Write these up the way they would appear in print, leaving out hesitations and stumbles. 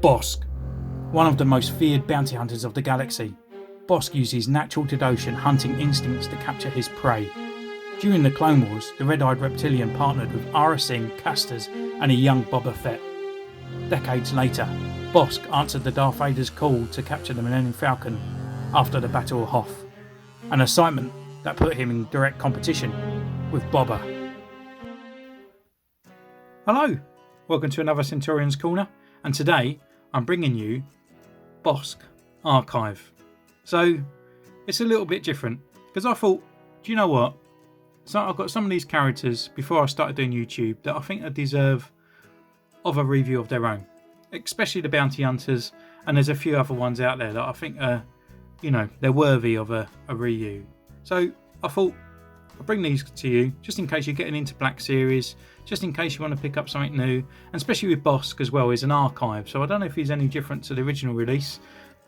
Bossk, one of the most feared bounty hunters of the galaxy. Bossk uses natural devotion hunting instincts to capture his prey. During the Clone Wars, the red-eyed reptilian partnered with Aurra Castas and a young Boba Fett. Decades later, Bossk answered the Darth Vader's call to capture the Millennium Falcon after the Battle of Hoth, an assignment that put him in direct competition with Boba. Hello, welcome to another Centurion's Corner, and today I'm bringing you Bossk Archive. So it's a little bit different because I thought, do you know what? So I've got some of these characters before I started doing YouTube that I think deserve of a review of their own, especially the bounty hunters, and there's a few other ones out there that I think are, they're worthy of a review. So I thought I'll bring these to you just in case you're getting into Black Series, just in case you want to pick up something new, and especially with Bossk as well, is an archive. So I don't know if he's any different to the original release,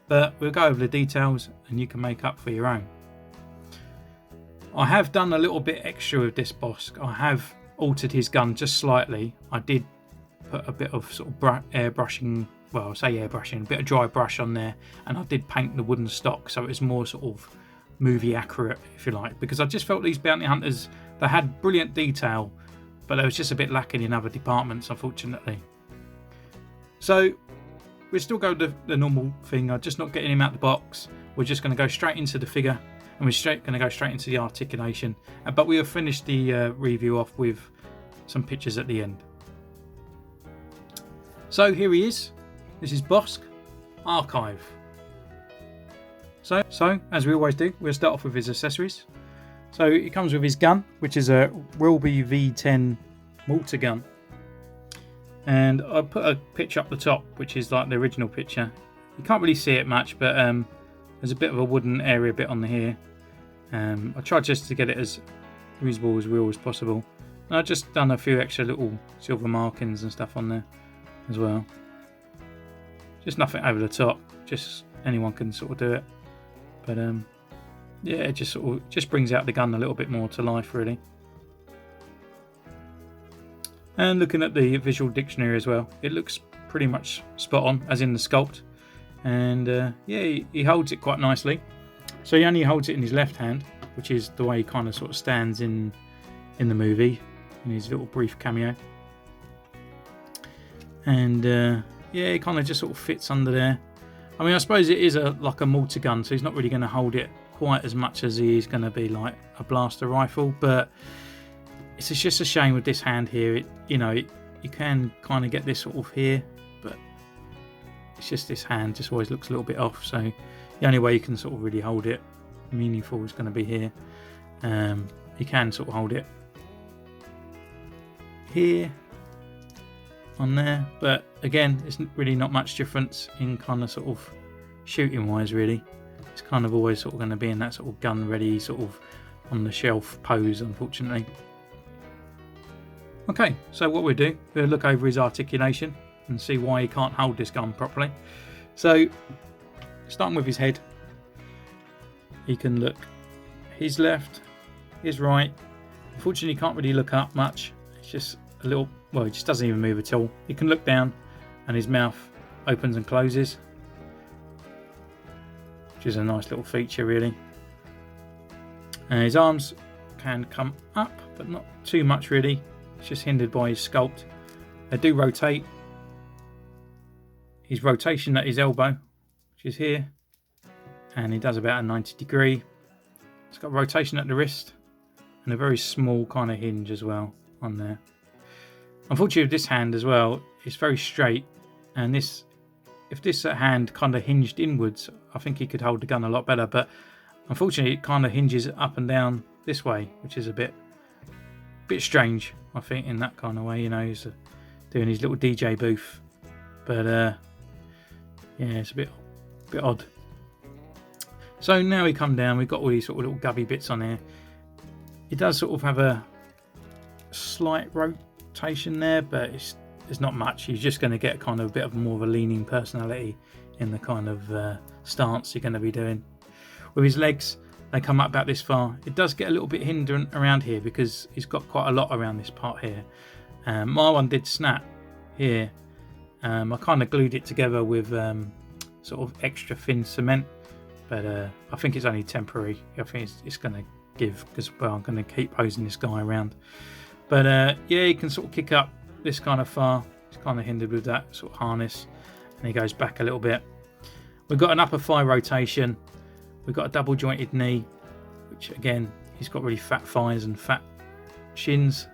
but we'll go over the details and you can make up for your own. I have done a little bit extra with this Bossk. I have altered his gun just slightly. I did put a bit of sort of airbrushing, well, I say airbrushing, a bit of dry brush on there, and I did paint the wooden stock so it was more sort of movie accurate, if you like, because I just felt these bounty hunters, they had brilliant detail, but there was just a bit lacking in other departments, unfortunately. So we'll still go the normal thing. I'm just not getting him out the box. We're just going to go straight into the figure, and we're going to go straight into the articulation, but we'll finish the review off with some pictures at the end. So here he is. This is Bossk Archive. So as we always do, we'll start off with his accessories. So he comes with his gun, which is a Wilby V10 mortar gun, and I put a picture up the top, which is like the original picture. You can't really see it much, but there's a bit of a wooden area bit on here. I tried just to get it as usable as real as possible, and I've just done a few extra little silver markings and stuff on there as well. Just nothing over the top, just anyone can sort of do it, but yeah, it just brings out the gun a little bit more to life, really. And looking at the visual dictionary as well, it looks pretty much spot on, as in the sculpt, and yeah, he holds it quite nicely. So he only holds it in his left hand, which is the way he kind of sort of stands in the movie, in his little brief cameo. And yeah, it kind of just sort of fits under there. I mean, I suppose it is like a mortar gun, so he's not really going to hold it quite as much as he is going to be like a blaster rifle. But it's just a shame with this hand here. You can kind of get this sort of here, but it's just this hand just always looks a little bit off. So the only way you can sort of really hold it meaningful is going to be here. You can sort of hold it here, on there, but again, it's really not much difference in kind of sort of shooting wise, really. It's kind of always sort of going to be in that sort of gun ready, sort of on the shelf pose, unfortunately. Okay, so what we'll do, we'll look over his articulation and see why he can't hold this gun properly. So starting with his head, he can look his left, his right. Unfortunately, he can't really look up much. It's just a little, well, he just doesn't even move at all. He can look down and his mouth opens and closes, which is a nice little feature, really. And his arms can come up, but not too much, really. It's just hindered by his sculpt. They do rotate. His rotation at his elbow, which is here, and he does about a 90-degree. It's got rotation at the wrist and a very small kind of hinge as well on there. Unfortunately, with this hand as well, it's very straight, and if this hand kind of hinged inwards, I think he could hold the gun a lot better, but unfortunately it kind of hinges up and down this way, which is a bit strange, I think, in that kind of way. He's doing his little DJ booth, but yeah, it's a bit odd. So now we come down, we've got all these sort of little gubby bits on here. It does sort of have a slight rotation there, but it's not much. You're just going to get kind of a bit of more of a leaning personality in the kind of stance you're going to be doing. With his legs, they come up about this far. It does get a little bit hindrant around here because he's got quite a lot around this part here. My one did snap here, I kind of glued it together with sort of extra thin cement, but I think it's only temporary. I think it's going to give, because I'm going to keep posing this guy around. But yeah, he can sort of kick up this kind of far. He's kind of hindered with that sort of harness, and he goes back a little bit. We've got an upper thigh rotation. We've got a double jointed knee, which again, he's got really fat thighs and fat shins,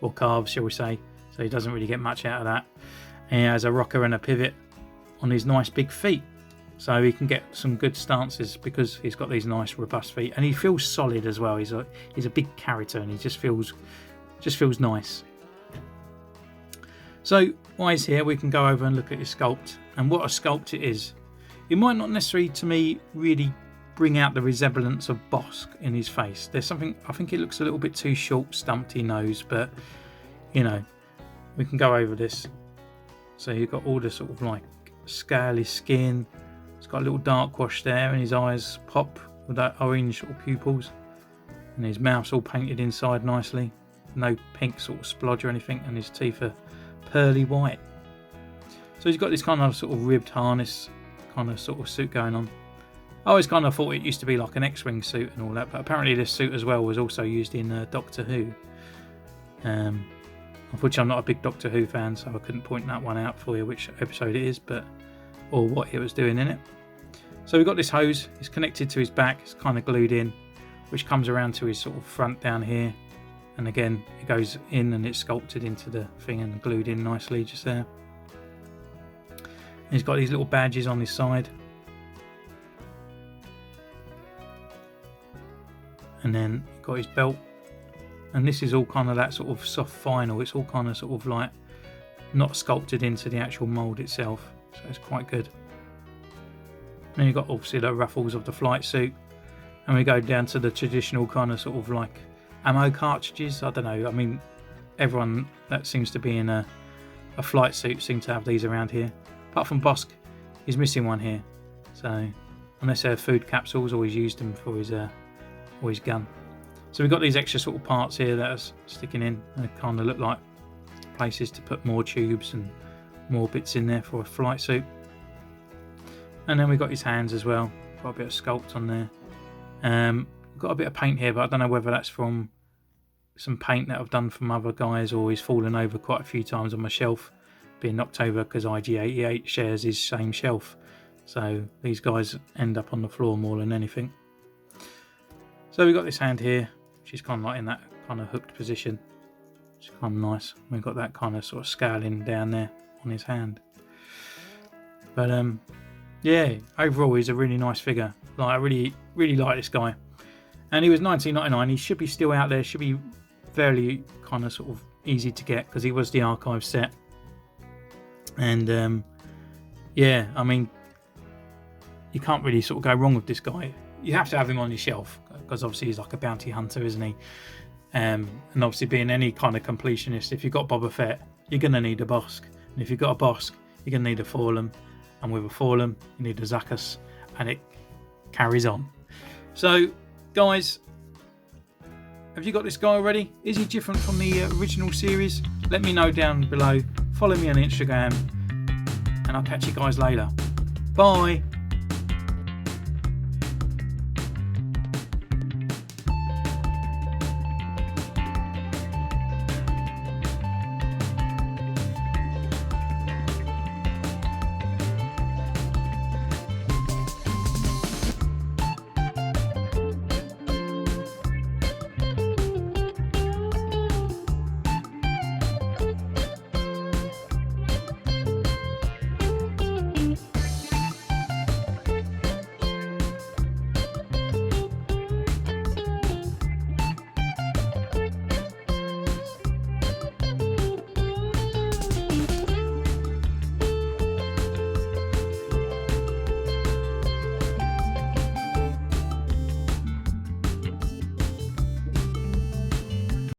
or calves, shall we say. So he doesn't really get much out of that. And he has a rocker and a pivot on his nice big feet, so he can get some good stances because he's got these nice robust feet, and he feels solid as well. He's a big character, and he just feels nice. So while he's here, we can go over and look at his sculpt and what a sculpt it is. It might not necessarily, to me, really bring out the resemblance of Bossk in his face. There's something, I think it looks a little bit too short, stumpy nose, but you know, we can go over this. So you've got all the sort of like scaly skin. It's got a little dark wash there, and his eyes pop with that orange sort of pupils, and his mouth's all painted inside nicely. No pink sort of splodge or anything, and his teeth are pearly white. So he's got this kind of sort of ribbed harness kind of sort of suit going on. I always kind of thought it used to be like an X-Wing suit and all that, but apparently this suit as well was also used in Doctor Who. Unfortunately, I'm not a big Doctor Who fan, so I couldn't point that one out for you, which episode it is, or what it was doing in it. So we've got this hose. It's connected to his back. It's kind of glued in, which comes around to his sort of front down here. And again, it goes in and it's sculpted into the thing and glued in nicely just there. And he's got these little badges on his side. And then got his belt. And this is all kind of that sort of soft vinyl. It's all kind of sort of like not sculpted into the actual mould itself. So it's quite good. And then you've got obviously the ruffles of the flight suit. And we go down to the traditional kind of sort of like ammo cartridges. I don't know. I mean, everyone that seems to be in a flight suit seems to have these around here. Apart from Bossk, he's missing one here. So unless they're food capsules, or he's used them for his gun. So we've got these extra sort of parts here that are sticking in, and they kind of look like places to put more tubes and more bits in there for a flight suit. And then we've got his hands as well. Got a bit of sculpt on there. Got a bit of paint here, but I don't know whether that's from some paint that I've done from other guys, or he's fallen over quite a few times on my shelf, being knocked over because IG88 shares his same shelf. So these guys end up on the floor more than anything. So we've got this hand here, which is kind of like in that kind of hooked position, which is kind of nice. We've got that kind of sort of scaling down there on his hand. But yeah, overall he's a really nice figure. Like, I really like this guy. And he was $19.99. He should be still out there. Should be fairly kind of sort of easy to get, because he was the archive set. And yeah, I mean, you can't really sort of go wrong with this guy. You have to have him on your shelf, because obviously he's like a bounty hunter, isn't he? And obviously, being any kind of completionist, if you've got Boba Fett, you're going to need a Bossk. And if you've got a Bossk, you're going to need a Forlum. And with a Forlum, you need a Zuckuss. And it carries on. So, guys, have you got this guy already? Is he different from the original series? Let me know down below. Follow me on Instagram. And I'll catch you guys later. Bye.